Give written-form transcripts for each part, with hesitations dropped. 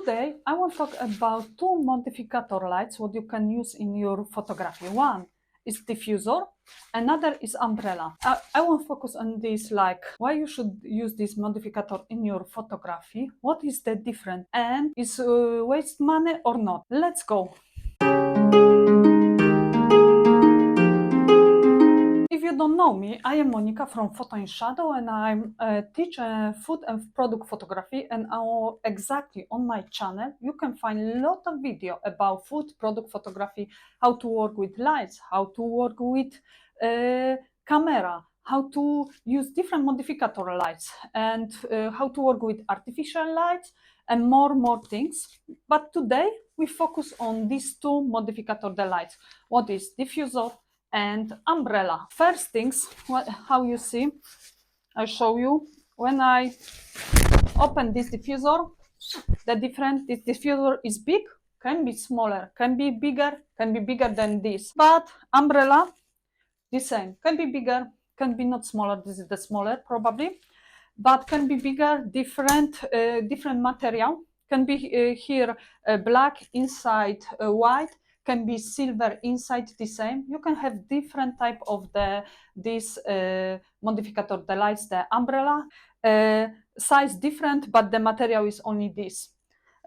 Today, I want to talk about two modificator lights, what you can use in your photography. One is diffuser, another is umbrella. I want to focus on this, like why you should use this modificator in your photography, what is the difference, and is waste money or not. Let's go. If you don't know me, I am Monika from Fotoinshadows, and I teach food and product photography. And exactly on my channel, you can find a lot of video about food product photography, how to work with lights, how to work with camera, how to use different modificator lights, and how to work with artificial lights, and more things. But today we focus on these two modificator lights. What is diffuser and umbrella. First things, how you see, I show you when I open this diffuser, the difference, this diffuser is big, can be smaller, can be bigger than this. But umbrella, the same, can be bigger, can be not smaller, this is the smaller probably, but can be bigger, different material, can be here black inside white, can be silver inside the same. You can have different type of this modificator, the lights, the umbrella, size different, but the material is only this.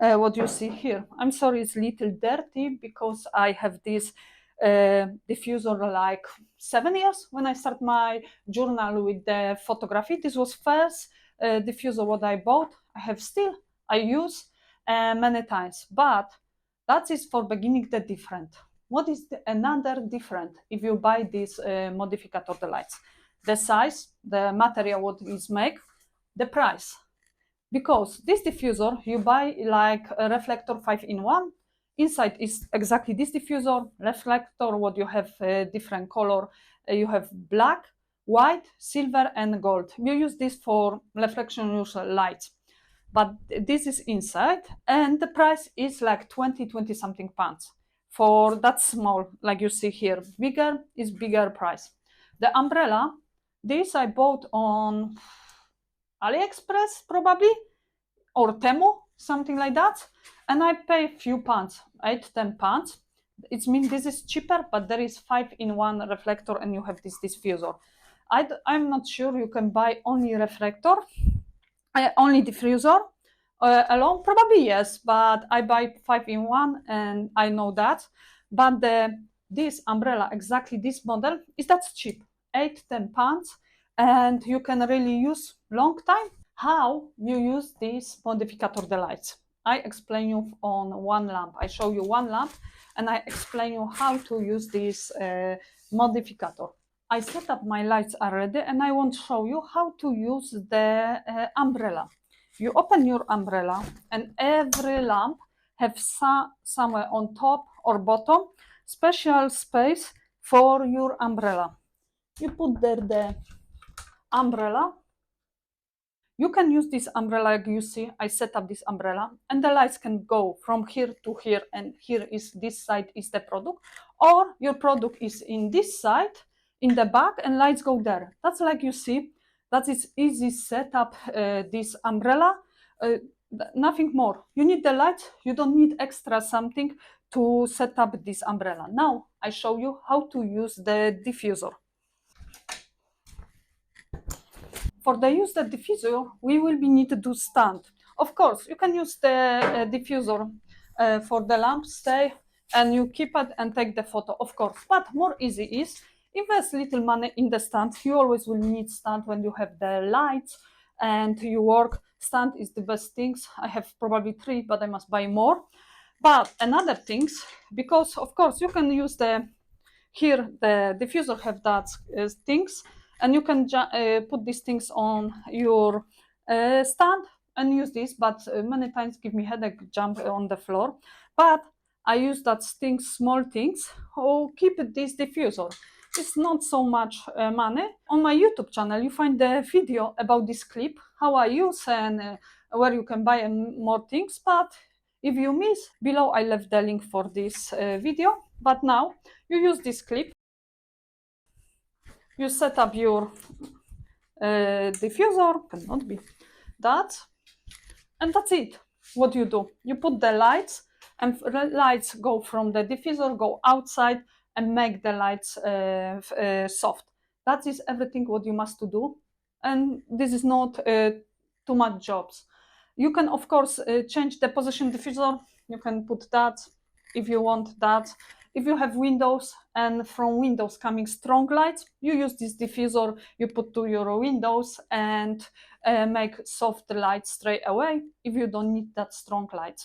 What you see here. I'm sorry, it's a little dirty because I have this diffuser like 7 years when I start my journal with the photography. This was first diffuser what I bought. I use many times, but that is for beginning the different. What is another different if you buy this modificator the lights? The size, the material what is made, the price. Because this diffuser you buy like a reflector 5-in-1. Inside is exactly this diffuser, reflector, what you have different color. You have black, white, silver, and gold. You use this for reflection lights. But this is inside, and the price is like 20 something pounds for that small, like you see here. Bigger is bigger price. The umbrella, this I bought on AliExpress probably, or Temu, something like that, and I pay a few pounds, 8-10 pounds. It means this is cheaper, but there is 5-in-1 reflector, and you have this diffuser. I'm not sure you can buy only reflector, only diffuser alone. Probably yes, but I buy 5-in-1, and I know that. But this umbrella, exactly this model, is that's cheap, 8-10 pounds, and you can really use long time. How you use this modificator the lights? I explain you on one lamp. I show you one lamp, and I explain you how to use this modificator. I set up my lights already, and I want to show you how to use the umbrella. You open your umbrella, and every lamp have somewhere on top or bottom special space for your umbrella. You put there the umbrella. You can use this umbrella, like you see, I set up this umbrella, and the lights can go from here to here, and here is this side is the product, or your product is in this side, in the back, and lights go there. That's like you see, that is easy setup, this umbrella, nothing more. You need the light, you don't need extra something to set up this umbrella. Now I show you how to use the diffuser. For the use the diffuser, we will need to do stand. Of course, you can use the diffuser for the lamp, stay, and you keep it and take the photo, of course. But more easy is invest little money in the stand. You always will need stand when you have the lights and you work. Stand is the best things. I have probably 3, but I must buy more. But another things, because of course you can use the diffuser have that things, and you can put these things on your stand and use this, but many times give me headache jump on the floor. But I use that small things who keep this diffuser. It's not so much money. On my YouTube channel you find the video about this clip, how I use, and where you can buy more things. But if you miss, below I left the link for this video. But now you use this clip, you set up your diffuser, cannot be that, and that's it. what you do? You put the lights, and lights go from the diffuser, go outside, and make the lights soft. That is everything what you must to do, and this is not too much jobs. You can of course change the position diffuser. You can put that if you want that. If you have windows and from windows coming strong lights, you use this diffuser, you put to your windows and make soft light straight away if you don't need that strong light.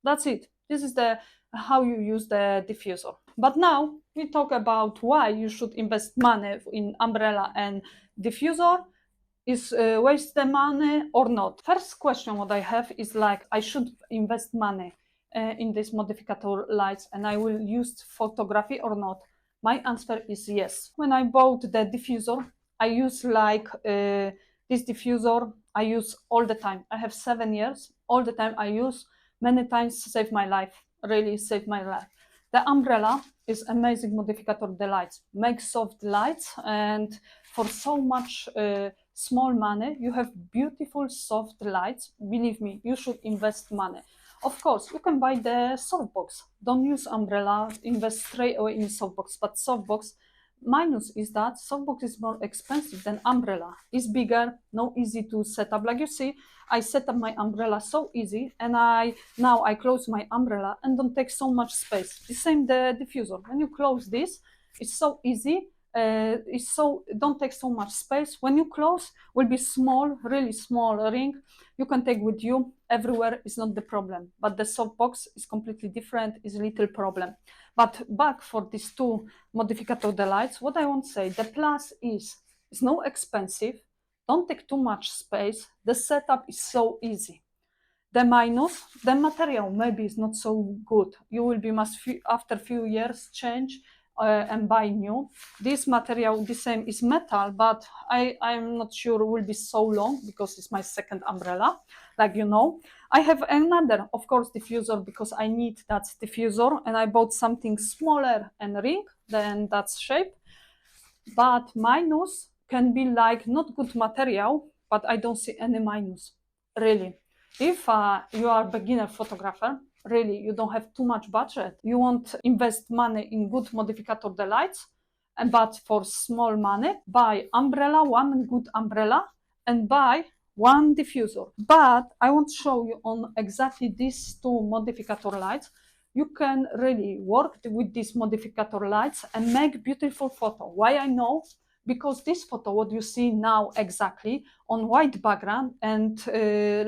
That's it. This is the how you use the diffuser. But now we talk about why you should invest money in umbrella and diffuser. Is waste the money or not? First question what I have is like, I should invest money in this modificator lights and I will use photography or not? My answer is yes. When I bought the diffuser, I use like this diffuser I use all the time. I have 7 years. All the time I use, many times save my life, really save my life. The umbrella is amazing modificator the lights, make soft lights, and for so much small money you have beautiful soft lights. Believe me, you should invest money. Of course, you can buy the softbox. Don't use umbrella, invest straight away in softbox. But softbox, minus is that softbox is more expensive than umbrella. It's bigger, no easy to set up. Like you see, I set up my umbrella so easy, and now I close my umbrella and don't take so much space. The same the diffuser. When you close this, it's so easy. Don't take so much space. When you close, will be small, really small ring. You can take with you everywhere. Is not the problem. But the softbox is completely different. Is a little problem. But back for these two modificator the lights, what I want to say, the plus is it's no expensive. Don't take too much space. The setup is so easy. The minus, the material maybe is not so good. You will be after few years change and buy new. This material, the same is metal, but I'm not sure will be so long because it's my second umbrella, like you know. I have another, of course, diffuser because I need that diffuser, and I bought something smaller and ring than that shape. But minus can be like not good material, but I don't see any minus, really. If you are a beginner photographer, really, you don't have too much budget, you want invest money in good modificator the lights, but for small money, buy umbrella, one good umbrella, and buy one diffuser. But I want to show you on exactly these two modificator lights. You can really work with these modificator lights and make beautiful photo. Why I know? Because this photo, what you see now exactly on white background and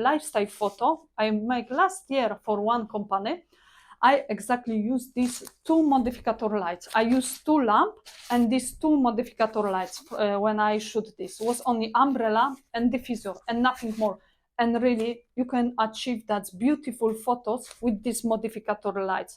lifestyle photo, I make last year for one company. I exactly use these two modificator lights. I use two lamp and these two modificator lights when I shoot this. It was only umbrella and diffuser and nothing more. And really, you can achieve that beautiful photos with these modificator lights.